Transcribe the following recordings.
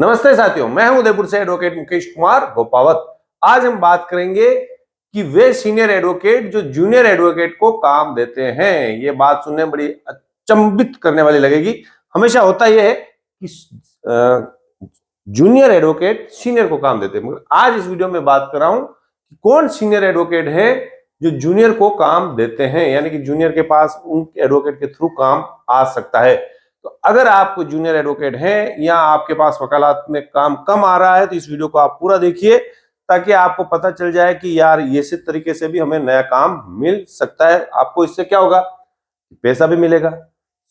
नमस्ते साथियों, मैं हूं उदयपुर से एडवोकेट मुकेश कुमार गोपावत। आज हम बात करेंगे कि वे सीनियर एडवोकेट जो जूनियर एडवोकेट को काम देते हैं। ये बात सुनने में बड़ी अचंभित करने वाली लगेगी। हमेशा होता यह है कि जूनियर एडवोकेट सीनियर को काम देते हैं, मगर आज इस वीडियो में बात कर रहा हूं कि कौन सीनियर एडवोकेट है जो जूनियर को काम देते हैं, यानी कि जूनियर के पास उन एडवोकेट के थ्रू काम आ सकता है। तो अगर आप जूनियर एडवोकेट हैं या आपके पास वकालत में काम कम आ रहा है तो इस वीडियो को आप पूरा देखिए, ताकि आपको पता चल जाए कि यार ये इस तरीके से भी हमें नया काम मिल सकता है। आपको इससे क्या होगा, पैसा भी मिलेगा,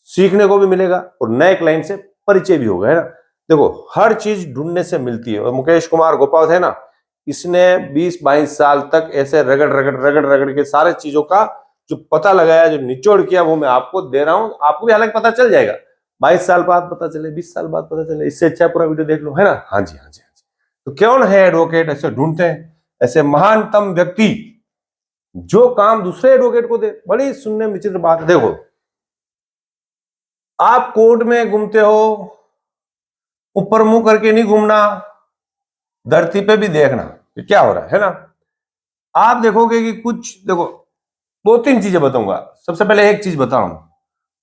सीखने को भी मिलेगा और नए क्लाइंट से परिचय भी होगा, है ना। देखो, हर चीज ढूंढने से मिलती है और मुकेश कुमार गोपावत है ना, इसने 20-22 साल तक ऐसे रगड़ रगड़ रगड़ रगड़ के सारे चीजों का जो पता लगाया, जो निचोड़ किया, वो मैं आपको दे रहा हूं। आपको भी हालांकि पता चल जाएगा, 22 साल बाद पता चले, 20 साल बाद पता चले, इससे अच्छा पूरा वीडियो देख लो, है ना। हाँ जी, हाँ जी, हाँ जी। तो कौन है एडवोकेट ऐसे ढूंढते हैं, ऐसे महानतम व्यक्ति जो काम दूसरे एडवोकेट को दे। बड़ी सुनने में विचित्र बात है। देखो, आप कोर्ट में घूमते हो, ऊपर मुंह करके नहीं घूमना, धरती पे भी देखना कि क्या हो रहा है ना। आप देखोगे कि कुछ, देखो, 2-3 चीजें बताऊंगा। सबसे पहले एक चीज बताऊं,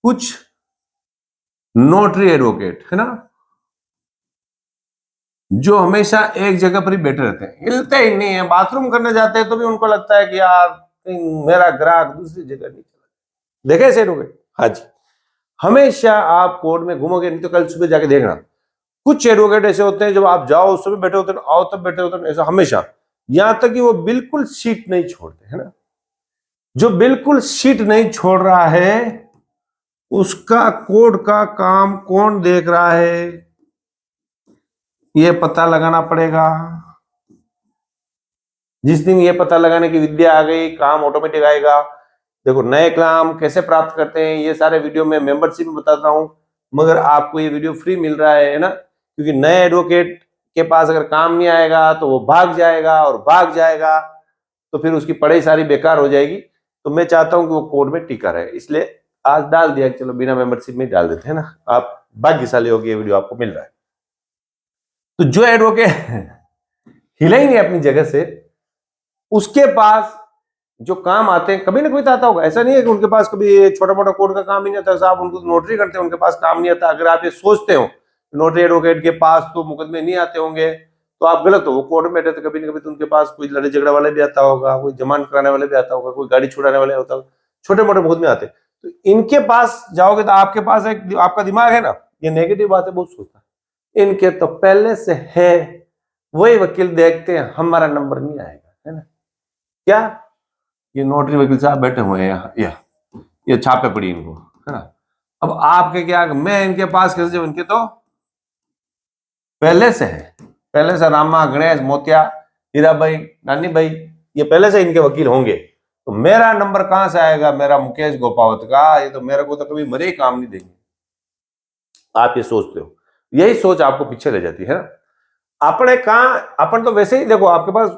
कुछ नोटरी एडवोकेट है ना, जो हमेशा एक जगह पर ही बैठे रहते हैं, हिलते ही नहीं है। बाथरूम करने जाते हैं तो भी उनको लगता है कि यार मेरा ग्राहक दूसरी जगह नहीं चला। देखे ऐसे एडवोकेट? हाँ जी। हमेशा आप कोर्ट में घूमोगे, नहीं तो कल सुबह जाके देखना, कुछ एडवोकेट ऐसे होते हैं जब आप जाओ उस समय बैठे होते हैं, आओ तब बैठे होते हैं, ऐसा हमेशा। यहां तक कि वो बिल्कुल सीट नहीं छोड़ते, है ना। जो बिल्कुल सीट नहीं छोड़ रहा है, उसका कोर्ट का काम कौन देख रहा है, ये पता लगाना पड़ेगा। जिस दिन ये पता लगाने की विद्या आ गई, काम ऑटोमेटिक आएगा। देखो, नए काम कैसे प्राप्त करते हैं ये सारे वीडियो में मेंबरशिप में बताता हूं, मगर आपको ये वीडियो फ्री मिल रहा है ना, क्योंकि नए एडवोकेट के पास अगर काम नहीं आएगा तो वो भाग जाएगा, और भाग जाएगा तो फिर उसकी पढ़ाई सारी बेकार हो जाएगी। तो मैं चाहता हूं कि वो कोर्ट में टिका रहे, इसलिए आज डाल दिया कि चलो बिना मेंबरशिप में डाल देते हैं ना। आप भाग्यशाली हो कि ये वीडियो आपको मिल रहा है। तो जो एडवोकेट हिला ही नहीं अपनी जगह से, उसके पास जो काम आते हैं, कभी ना कभी तो आता होगा। ऐसा नहीं है कि उनके पास कभी छोटा मोटा कोर्ट का काम ही नहीं आता। साहब उनको नोटरी करते हैं, उनके पास काम नहीं आता। अगर आप ये सोचते हो नोटरी एडवोकेट के पास तो मुकदमे नहीं आते होंगे, तो आप गलत हो। वो कोर्ट में रहते, कभी ना कभी तो उनके पास कोई लड़ाई झगड़ा वाला भी आता होगा, कोई जमानत कराने वाले भी आता होगा, कोई गाड़ी छुड़ाने वाले होता होगा, छोटे मोटे मुकदमे आते। तो इनके पास जाओगे तो आपके पास एक, आपका दिमाग है ना, ये नेगेटिव बातें बहुत सोचता है। इनके तो पहले से है, वही वकील देखते हैं, हमारा नंबर नहीं आएगा, है ना। क्या ये नोटरी वकील साहब बैठे हुए हैं यहाँ, ये छापे पड़ी इनको, है ना। अब आपके क्या, मैं इनके पास कैसे जाऊं, इनके तो पहले से है, पहले से रामा, गणेश, मोतिया, हीरा भाई, नानी भाई, ये पहले से इनके वकील होंगे। तो मेरा नंबर कहां से आएगा, मेरा मुकेश गोपावत का, ये तो मेरे को तो कभी मरे ही काम नहीं देंगे। आप ये सोचते हो, यही सोच आपको पीछे ले जाती है ना। अपने कहा, अपन तो वैसे ही, देखो आपके पास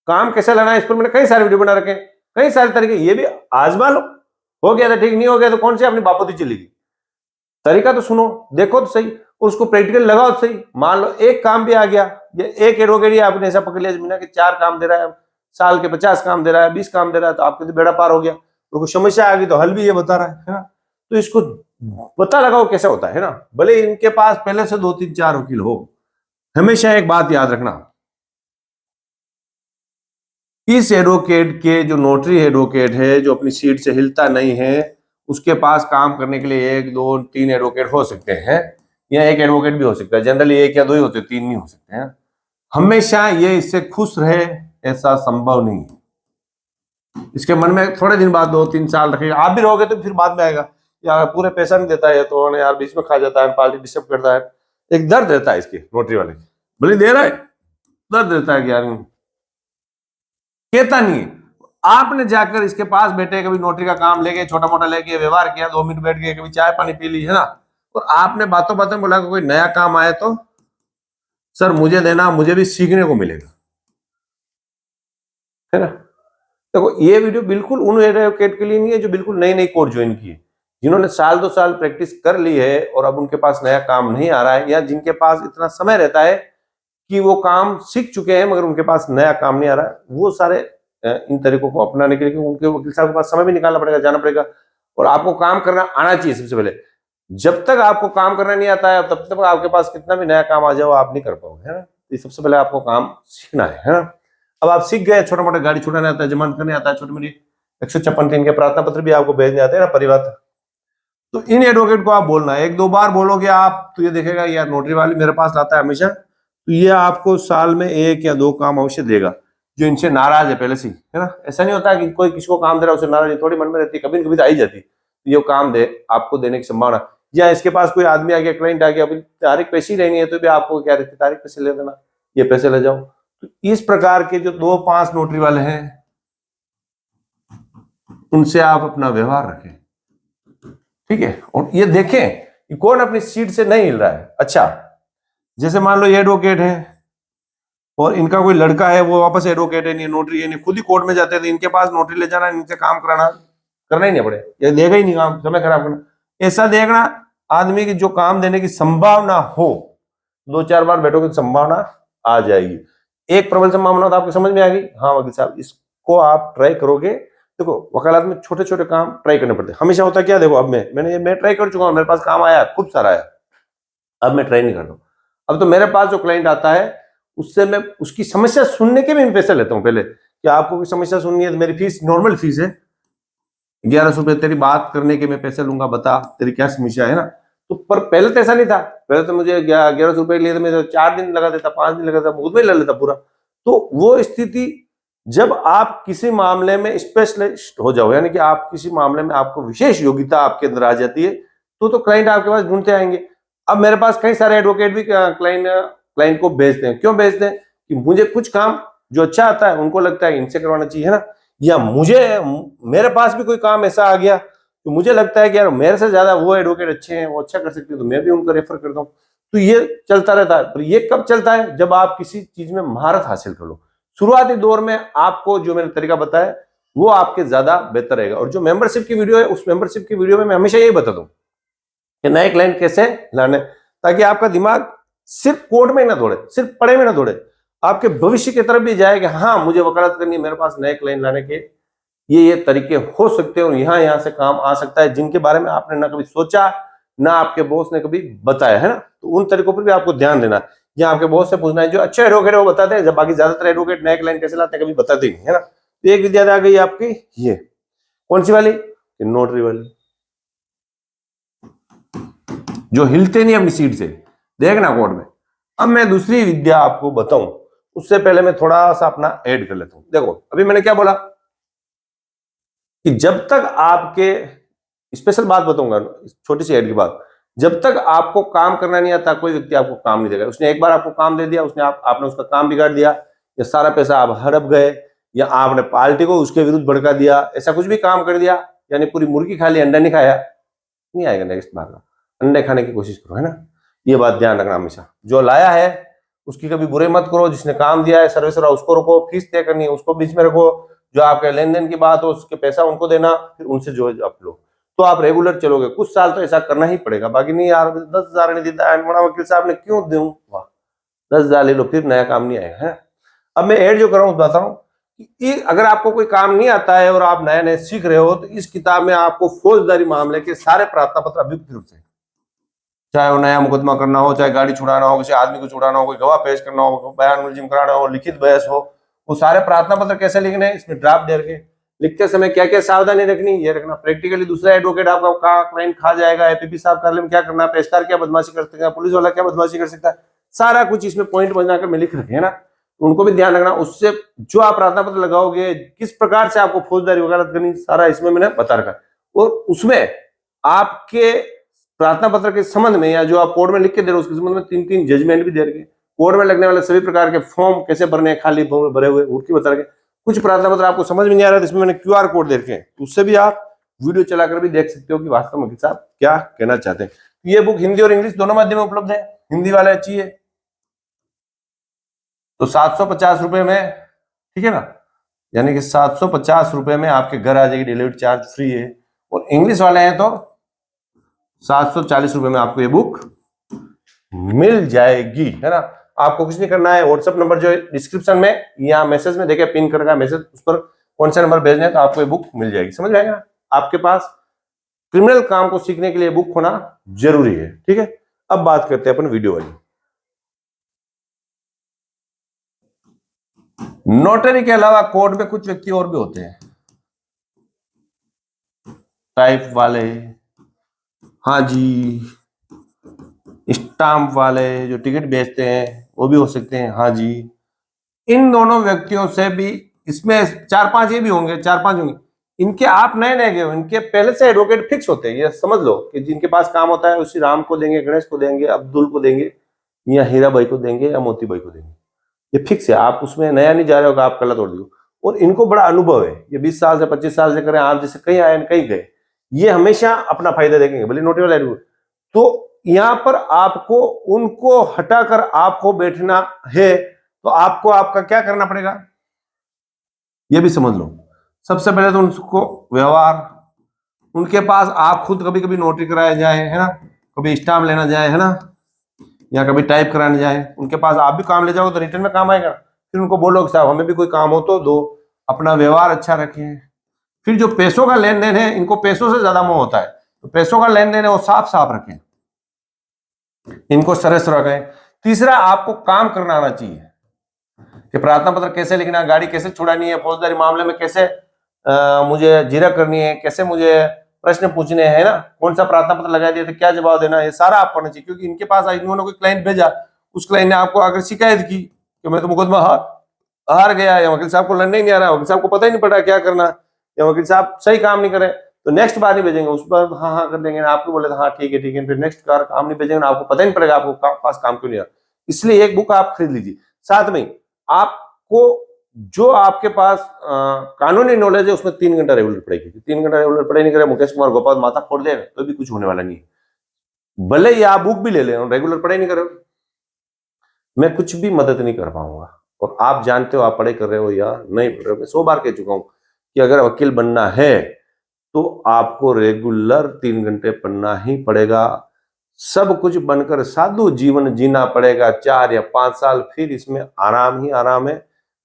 काम कैसे लेना है इस पर मैंने कई सारे वीडियो बना रखे हैं, कई सारे तरीके, ये भी आजमा लो। हो गया तो ठीक, नहीं हो गया तो कौन सी अपनी बापोती चलेगी। तरीका तो सुनो, देखो तो सही, उसको प्रैक्टिकल लगाओ तो सही। मान लो एक काम भी आ गया, ये एक एडवोकेट ही आपने ऐसा पकड़ लिया जमीना कि 4 काम दे रहा है, साल के 50 काम दे रहा है, 20 काम दे रहा है, तो आपके तो बेड़ा पार हो गया। और कोई समस्या आ गई तो हल भी ये बता रहा है ना। तो इसको पता लगाओ कैसे होता है ना। भले इनके पास पहले से 2-3-4 वकील हो, हमेशा एक बात याद रखना, इस एडवोकेट के, जो नोटरी एडवोकेट है, जो अपनी सीट से हिलता नहीं है, उसके पास काम करने के लिए 1-2-3 एडवोकेट हो सकते हैं, या एक एडवोकेट भी हो सकता है। जनरली 1 या 2 ही होते, 3 नहीं हो सकते हैं। हमेशा ये इससे खुश रहे ऐसा संभव नहीं है। इसके मन में थोड़े दिन बाद 2-3 साल रखेगा, आप भी रहोगे तो फिर बाद में आएगा, यार पूरे पैसा नहीं देता है तो यार बीच में खा जाता है, पार्टी डिस्टर्ब करता है। एक दर्द रहता है इसके नोटरी वाले, भले दे रहा है, दर्द रहता है कि यार कहता नहीं है। आपने जाकर इसके पास बैठे, कभी नोटरी का काम लेके, छोटा मोटा लेके व्यवहार किया, 2 मिनट बैठ के कभी चाय पानी पी ली, है ना। और आपने बातों बातों में बोला कोई नया काम आए तो सर मुझे देना, मुझे भी सीखने को मिलेगा, है ना। देखो, ये वीडियो बिल्कुल उन एडवोकेट के लिए नहीं है जो बिल्कुल नई नई कोर्ट ज्वाइन की है। जिन्होंने साल 2 साल प्रैक्टिस कर ली है और अब उनके पास नया काम नहीं आ रहा है, या जिनके पास इतना समय रहता है कि वो काम सीख चुके हैं मगर उनके पास नया काम नहीं आ रहा है, वो सारे इन तरीकों को अपनाने के लिए उनके वकील साहब के पास समय भी निकालना पड़ेगा, जाना पड़ेगा। और आपको काम करना आना चाहिए सबसे पहले। जब तक आपको काम करना नहीं आता है तब तक आपके पास कितना भी नया काम आ जाओ आप नहीं कर पाओगे, है ना। ये सबसे पहले आपको काम सीखना है ना। अब आप सीख गए, छोटा मोटा गाड़ी छुड़ाने आता है, जमानत करने आता है, छोटी मोटी 156(3) के प्रार्थना पत्र भी आपको भेजने आते हैं ना परिवार। तो इन एडवोकेट को आप बोलना है, 1-2 बार बोलोगे आप तो ये देखेगा यार नोटरी वाली मेरे पास लाता है हमेशा, तो ये आपको साल में 1 या 2 काम अवश्य देगा जो इनसे नाराज है पहले से ही, है ना। ऐसा नहीं होता कि कोई किसी को काम दे रहा है उसे नाराज थोड़ी मन में रहती है, कभी न कभी तो आई जाती, तो ये काम दे आपको देने की संभावना। या इसके पास कोई आदमी आ गया, क्लाइंट आ गया, अभी तारीख पैसे ही रहनी है तो भी आपको क्या रहती है, तारीख पैसे ले देना, ये पैसे ले जाओ। तो इस प्रकार के जो 2-5 नोटरी वाले हैं उनसे आप अपना व्यवहार रखें, ठीक है। और ये देखें कि कौन अपनी सीट से नहीं हिल रहा है। अच्छा, जैसे मान लो ये एडवोकेट है और इनका कोई लड़का है वो वापस एडवोकेट है, नहीं नोटरी है, नहीं खुद ही कोर्ट में जाते थे, इनके पास नोटरी ले जाना, इनसे काम कराना, करना ही नहीं पड़े, ये देगा ही नहीं काम, समय खराब करना। ऐसा देखना आदमी की जो काम देने की संभावना हो, 2-4 बार बैठोगे तो संभावना आ जाएगी। एक प्रबल संभावना तो आपको समझ में आ गई। हाँ वकील साहब, इसको आप ट्राई करोगे। देखो वकालत में छोटे छोटे काम ट्राई करने पड़ते हैं। हमेशा होता क्या, देखो अब मैं ट्राई कर चुका हूँ, मेरे पास काम आया खूब सारा आया, अब मैं ट्राई नहीं कर रहा हूँ। अब तो मेरे पास जो क्लाइंट आता है उससे मैं उसकी समस्या सुनने के भी पैसे लेता हूँ पहले, कि आपको कोई समस्या सुननी है तो मेरी फीस नॉर्मल फीस है 1100 रुपए, तेरी बात करने के मैं पैसे लूंगा, बता तेरी क्या समस्या है ना। तो पर पहले तो ऐसा नहीं था, पहले तो मुझे 1100 रुपए के लिए तो मैं 4 दिन लगा देता, 5 दिन लगा देता, मुझ में ले लेता पूरा। तो वो स्थिति जब आप किसी मामले में स्पेशलिस्ट हो जाओ, यानी कि आप किसी मामले में आपको विशेष योग्यता आपके अंदर आ जाती है, तो क्लाइंट आपके पास ढूंढते आएंगे। अब मेरे पास कई सारे एडवोकेट भी क्लाइंट को भेजते हैं। क्यों भेजते हैं? कि मुझे कुछ काम जो अच्छा आता है उनको लगता है इनसे करवाना चाहिए, है ना। या मेरे पास भी कोई काम ऐसा आ गया तो मुझे लगता है कि यार मेरे से ज्यादा वो एडवोकेट अच्छे हैं, वो अच्छा कर सकते हैं, तो मैं भी उनको रेफर करता हूँ। तो ये चलता रहता है। पर ये कब चलता है? जब आप किसी चीज में महारत हासिल कर लो। शुरुआती दौर में आपको जो मैंने तरीका बताया वो आपके ज्यादा बेहतर रहेगा। और जो मेंबरशिप की वीडियो है उस मेंबरशिप की वीडियो में मैं हमेशा यही बताता हूँ कि नए क्लाइंट कैसे लाने, ताकि आपका दिमाग सिर्फ कोर्ट में ना दौड़े, सिर्फ पढ़े में ना दौड़े, आपके भविष्य की तरफ भी जाए कि हाँ मुझे वकालत करनी है, मेरे पास नए क्लाइंट लाने के ये तरीके हो सकते हैं और यहाँ से काम आ सकता है, जिनके बारे में आपने ना कभी सोचा ना आपके बॉस ने कभी बताया, है ना। तो उन तरीकों पर भी आपको ध्यान देना, या आपके बॉस से पूछना है। जो अच्छे एडवोकेट है वो बताते हैं, जब बाकी ज्यादातर एडवोकेट नए क्लाइंट कैसे लाते हैं कभी बताते ही नहीं, है ना। तो एक विद्या आ गई आपकी, ये कौन सी वाली? नोटरी वाली, जो हिलते नहीं अपनी सीट से, देखना कोर्ट में। अब मैं दूसरी विद्या आपको बताऊं उससे पहले मैं थोड़ा सा अपना ऐड कर लेता हूं। देखो अभी मैंने क्या बोला कि जब तक आपके, स्पेशल बात बताऊंगा, छोटी सी ऐड की बात, जब तक आपको काम करना नहीं आता कोई व्यक्ति आपको काम नहीं देगा। उसने एक बार आपको काम दे दिया, आपने उसका काम बिगाड़ दिया, या सारा पैसा आप हड़प गए, या आपने पार्टी को उसके विरुद्ध भड़का दिया, ऐसा कुछ भी काम कर दिया, यानी पूरी मुर्गी खा ली अंडा नहीं खाया, नहीं आएगा नेक्स्ट बार का। अंडे खाने की कोशिश करो, है ना। ये बात ध्यान रखना हमेशा। जो लाया है उसकी कभी बुरे मत करो, जिसने काम दिया है सर्विस वाला उसको रखो, फीस तय करनी है उसको बीच में रखो, जो आपके लेन देन की बात हो उसके पैसा उनको देना, फिर उनसे जो आप लो, तो आप रेगुलर चलोगे। कुछ साल तो ऐसा करना ही पड़ेगा, बाकी नहीं यार 10,000 नहीं देता बड़ा वकील साहब ने क्यों दूं, वाह 10,000 ले लो, फिर नया काम नहीं आएगा, है। अब मैं ऐड जो कर रहा हूँ बता रहा हूँ कि अगर आपको कोई काम नहीं आता है और आप नए नए सीख रहे हो, तो इस किताब में आपको फौजदारी मामले के सारे प्रार्थना पत्र अभियुक्त रूप से, चाहे वो नया मुकदमा करना हो, चाहे गाड़ी छुड़ाना हो, किसी आदमी को छुड़ाना हो, कोई गवाह पेश करना हो, बयान मुलजिम कराना हो, लिखित बहस हो, वो सारे प्रार्थना पत्र कैसे लिखने हैं इसमें ड्राफ्ट दे रखे। लिखते समय क्या क्या सावधानी रखनी ये रखना। प्रैक्टिकली दूसरा एडवोकेट आपका क्लाइंट खा जाएगा, एपीपी साहब कार्यालय में क्या करना है, पेशकार क्या बदमाशी कर सकता है, पुलिस वाला क्या बदमाशी कर सकता है, सारा कुछ इसमें पॉइंट बनाकर मैं लिख रखे, है ना। उनको भी ध्यान रखना। उससे जो आप प्रार्थना पत्र लगाओगे, किस प्रकार से आपको फौजदारी वकालत करनी, सारा इसमें मैंने बता रखा। और उसमें आपके प्रार्थना पत्र के संबंध में, या जो आप कोर्ट में लिख के दे रहे हो उसके संबंध में 3-3 जजमेंट भी दे रखे। कोर्ट में लगने वाले सभी प्रकार के फॉर्म कैसे भरने हैं, खाली भरे हुए उठकी बता रखे। कुछ प्रार्थना पत्र आपको समझ में नहीं आ रहा है, इसमें मैंने QR कोड दे रखे हैं, उससे भी आप वीडियो चलाकर भी देख सकते हो कि वास्तव में साहब क्या कहना चाहते हैं। ये बुक हिंदी और इंग्लिश दोनों माध्यम में उपलब्ध है। हिंदी वाले चाहिए तो 750 रुपए में, ठीक है ना, यानी कि 750 रुपए में आपके घर आ जाएगी, डिलीवरी चार्ज फ्री है। और इंग्लिश वाले हैं तो 740 रुपए में आपको ये बुक मिल जाएगी, है ना। आपको कुछ नहीं करना है, व्हाट्सएप नंबर जो है डिस्क्रिप्शन में या मैसेज में देखिए पिन कर रखा है मैसेज, उस पर कौन सा नंबर भेजना है तो आपको ये बुक मिल जाएगी। समझ में आएगा। आपके पास क्रिमिनल काम को सीखने के लिए बुक होना जरूरी है, ठीक है। अब बात करते हैं अपन वीडियो वाली। नोटरी के अलावा कोर्ट में कुछ व्यक्ति और भी होते हैं, टाइप वाले, हाँ जी, स्टाम्प वाले जो टिकट बेचते हैं वो भी हो सकते हैं, हाँ जी। इन दोनों व्यक्तियों से भी, इसमें 4-5 ये भी होंगे, 4-5 होंगे, इनके आप नए नए गए हो, इनके पहले से एडवोकेट फिक्स होते हैं। ये समझ लो कि जिनके पास काम होता है उसी राम को देंगे, गणेश को देंगे, अब्दुल को देंगे, या हीरा भाई को देंगे, या मोती भाई को देंगे। ये फिक्स है, आप उसमें नया नहीं जा रहे हो कि आप कला तोड़ दियो। और इनको बड़ा अनुभव है, ये 20 साल से 25 साल से करें, आप जैसे कहीं आए कहीं गए, ये हमेशा अपना फायदा देखेंगे, भले नोटरी वाला एडवोकेट। तो यहां पर आपको उनको हटाकर आपको बैठना है, तो आपको आपका क्या करना पड़ेगा ये भी समझ लो। सबसे पहले तो उनको व्यवहार, उनके पास आप खुद कभी कभी नोटरी कराया जाए, है ना, कभी स्टाम्प लेना जाए, है ना, या कभी टाइप कराने जाए, उनके पास आप भी काम ले जाओ तो रिटर्न में काम आएगा। फिर उनको बोलो कि साहब हमें भी कोई काम हो तो दो, अपना व्यवहार अच्छा रखें। फिर जो पैसों का लेन देन है, इनको पैसों से ज्यादा मोह होता है, तो पैसों का लेन देन है वो साफ साफ रखें, इनको सरस रखें। तीसरा, आपको काम करना आना चाहिए कि प्रार्थना पत्र कैसे लिखना, गाड़ी कैसे छुड़ानी है, फौजदारी मामले में कैसे मुझे जीरा करनी है, कैसे मुझे प्रश्न पूछने हैं ना, कौन सा प्रार्थना पत्र लगा दिया तो क्या जवाब देना, ये सारा आप करना चाहिए। क्योंकि इनके पास इन्होंने कोई क्लाइंट भेजा, उस क्लाइंट ने आपको आकर शिकायत की कि मैं तो मुकदमा हार गया, या वकील साहब को लड़ने ही नहीं आ रहा, वकील साहब को पता ही नहीं पड़ा क्या करना, या वकील साहब सही काम नहीं करे, तो नेक्स्ट बार नहीं भेजेंगे, उस पर हाँ हाँ कर देंगे, आपको बोले हाँ ठीक है, फिर नेक्स्ट बार काम नहीं भेजेंगे, आपको पता ही नहीं पड़ेगा आपको पास काम क्यों नहीं आ रहा। इसलिए एक बुक आप खरीद लीजिए। साथ में आपको जो आपके पास कानूनी नॉलेज है उसमें 3 घंटा रेगुलर पढ़ेगी। 3 घंटा रेगुलर पढ़े नहीं करे, मुकेश कुमार गोपाल माथा फोड़ दे तो भी कुछ होने वाला नहीं है। भले ही आप बुक भी ले लें, रेगुलर पढ़े नहीं करे, मैं कुछ भी मदद नहीं कर पाऊंगा। और आप जानते हो आप पढ़े कर रहे हो या नहीं पढ़ रहे हो, मैं 100 बार कह चुका हूं कि अगर वकील बनना है तो आपको रेगुलर 3 घंटे पढ़ना ही पड़ेगा। सब कुछ बनकर साधु जीवन जीना पड़ेगा 4 या 5 साल, फिर इसमें आराम ही आराम है।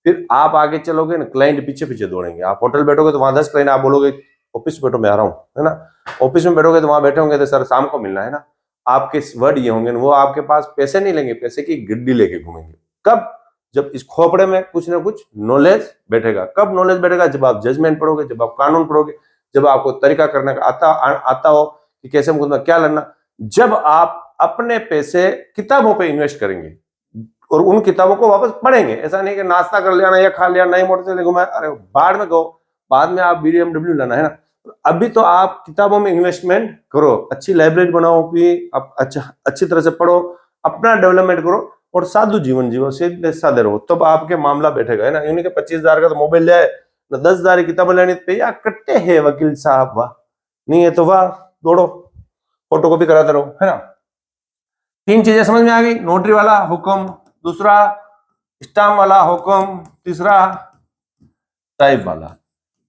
फिर आप आगे चलोगे ना, क्लाइंट पीछे पीछे दौड़ेंगे। आप होटल बैठोगे तो वहां 10 क्लाइंट, आप बोलोगे ऑफिस बैठो मैं आ रहा हूँ, है ना, ऑफिस में बैठोगे तो वहां बैठे होंगे तो सर शाम को मिलना है ना, आपके वर्ड ये होंगे, वो आपके पास पैसे नहीं लेंगे, पैसे की गड्डी लेके घूमेंगे। कब? जब इस खोपड़े में कुछ ना कुछ नॉलेज बैठेगा। कब नॉलेज बैठेगा? जब आप जजमेंट पढ़ोगे, जब आप कानून पढ़ोगे, जब आपको तरीका करने का आता हो कि कैसे मुकदमा क्या लड़ना, जब आप अपने पैसे किताबों पे इन्वेस्ट करेंगे और उन किताबों को वापस पढ़ेंगे। ऐसा नहीं कि नाश्ता कर लिया ना या खा लिया, नई मोटरसाइकिल घुमाए, अरे बाढ़ में गो, बाद में आप BMW लाना है ना। अभी तो आप किताबों में इन्वेस्टमेंट करो, अच्छी लाइब्रेरी बनाओ, कि आप अच्छी तरह से पढ़ो, अपना डेवलपमेंट करो और साधु जीवन जीवो, सीधे साधे रहो, तब आपके मामला बैठेगा, है ना। यूं नहीं कि 25,000 का तो मोबाइल ले, 10,000 की किताबें लेनी पे या कट्टे है वकील साहब, वाह नहीं है तो वाह, दौड़ो फोटो कॉपी कराते रहो, है ना। 3 चीजें समझ में आ गई, नोटरी वाला हुक्म, दूसरा स्टाम्प वाला हुक्म, तीसरा टाइप वाला।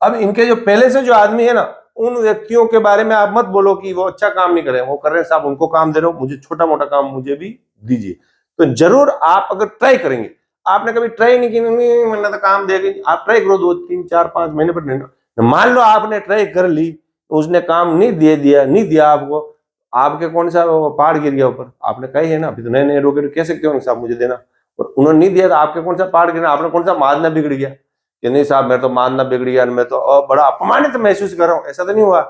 अब इनके जो पहले से जो आदमी है ना, उन व्यक्तियों के बारे में आप मत बोलो कि वो अच्छा काम नहीं कर रहे, वो कर रहे हैं साहब, उनको काम दे रहे हो, मुझे छोटा मोटा काम मुझे भी दीजिए। तो जरूर आप अगर ट्राई करेंगे, आपने कभी ट्राई नहीं की, मैंने तो काम देगी, आप ट्राई करो 2, 3, 4, 5 महीने पर नहीं। मान लो आपने ट्राई कर ली, उसने काम नहीं दिया आपको, आपके कौन सा पहाड़ गिर गया ऊपर, आपने कही है ना, अभी तो नए नए एडवोकेट कह सकते हो साहब मुझे देना, और उन्होंने नहीं दिया तो आपके कौन सा पहाड़ गिरा, आपने कौन सा मादना बिगड़ गया कि नहीं साहब मेरा तो मानना बिगड़ गया, मैं तो बड़ा अपमानित महसूस कर रहा हूँ, ऐसा तो नहीं हुआ।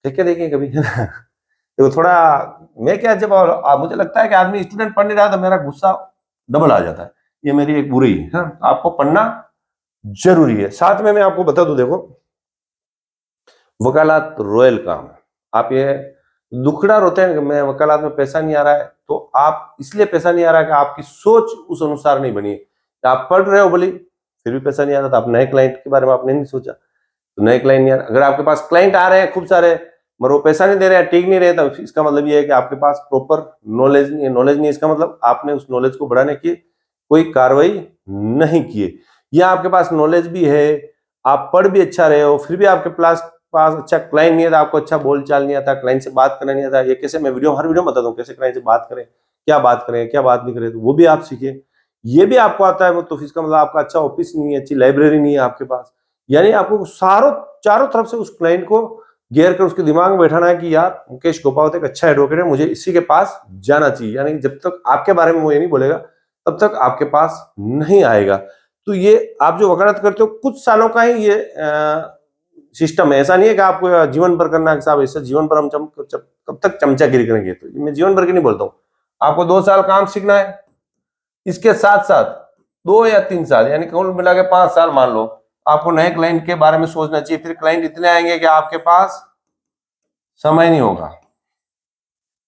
ठीक है, देखिए कभी तो थोड़ा मैं क्या, जब मुझे लगता है कि आदमी स्टूडेंट पढ़ नहीं रहा तो मेरा गुस्सा डबल आ जाता है, ये मेरी एक बुरी है। आपको पढ़ना जरूरी है। साथ में मैं आपको बता दूं, देखो वकालत रॉयल काम है। आप ये दुखड़ा रोते हैं कि मैं वकालत में पैसा नहीं आ रहा है, तो आप इसलिए पैसा नहीं आ रहा है कि आपकी सोच उस अनुसार नहीं बनी है। आप पढ़ रहे हो बोली फिर भी पैसा नहीं आ रहा, तो आप नए क्लाइंट के बारे में आपने नहीं सोचा, तो नए क्लाइंट नहीं आ रहा। अगर आपके पास क्लाइंट आ रहे हैं खूब सारे मगर वो पैसा नहीं दे रहे हैं, टिक नहीं रहे, तो इसका मतलब ये है कि आपके पास प्रॉपर नॉलेज नहीं है। नॉलेज नहीं है इसका मतलब आपने उस नॉलेज को बढ़ाने की कोई कार्रवाई नहीं की है। या आपके पास नॉलेज भी है, आप पढ़ भी अच्छा रहे हो, फिर भी आपके पास अच्छा क्लाइंट नहीं आता, आपको अच्छा बोल चाल नहीं आता, क्लाइंट से बात करना नहीं आता, ये कैसे, मैं हर वीडियो में बताता हूँ कैसे क्लाइंट से बात करें, क्या बात करें क्या बात नहीं करें, तो वो भी आप सीखिए। ये भी आपको आता है वो तो इसका मतलब आपका अच्छा ऑफिस नहीं है, अच्छी लाइब्रेरी नहीं है आपके पास, यानी आपको चारों तरफ से उस क्लाइंट को घेर कर उसके दिमाग में बैठाना है कि यार मुकेश गोपावत एक अच्छा एडवोकेट है, मुझे इसी के पास जाना चाहिए। यानी जब तक आपके बारे में वो ये नहीं बोलेगा तब तक आपके पास नहीं आएगा। तो ये आप जो वकालत करते हो कुछ सालों का ही ये सिस्टम है, ऐसा नहीं है कि आपको जीवन भर करना है साहब, ऐसा जीवन भर हम कब तक चमचागिरी करेंगे, तो मैं जीवन भर की नहीं बोलता हूँ। आपको 2 साल काम सीखना है, इसके साथ साथ 2 या 3 साल यानी कुल मिला के 5 साल मान लो आपको नए क्लाइंट के बारे में सोचना चाहिए। फिर क्लाइंट इतने आएंगे कि आपके पास समय नहीं होगा।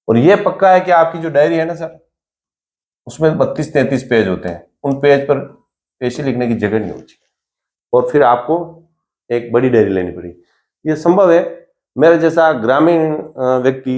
और ये पक्का है कि आपकी जो डायरी है ना सर, उसमें 32-33 पेज होते हैं, उन पेज पर पेशी लिखने की जगह नहीं होती, और फिर आपको एक बड़ी डायरी लेनी पड़ी। ये संभव है। मेरे जैसा ग्रामीण व्यक्ति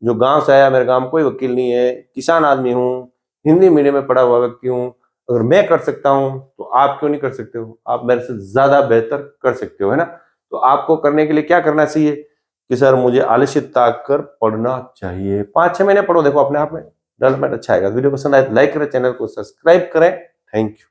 जो गांव से आया, मेरे गांव में कोई वकील नहीं है, किसान आदमी हूँ, हिंदी मीडियम में पढ़ा हुआ व्यक्ति हूँ, अगर मैं कर सकता हूँ तो आप क्यों नहीं कर सकते हो? आप मेरे से ज्यादा बेहतर कर सकते हो, है ना? तो आपको करने के लिए क्या करना चाहिए कि सर मुझे आलस्य त्याग कर पढ़ना चाहिए, 5-6 महीने पढ़ो, देखो अपने आप में डेवलपमेंट अच्छा आएगा। वीडियो पसंद आए तो लाइक करें, चैनल को सब्सक्राइब करें। Thank you.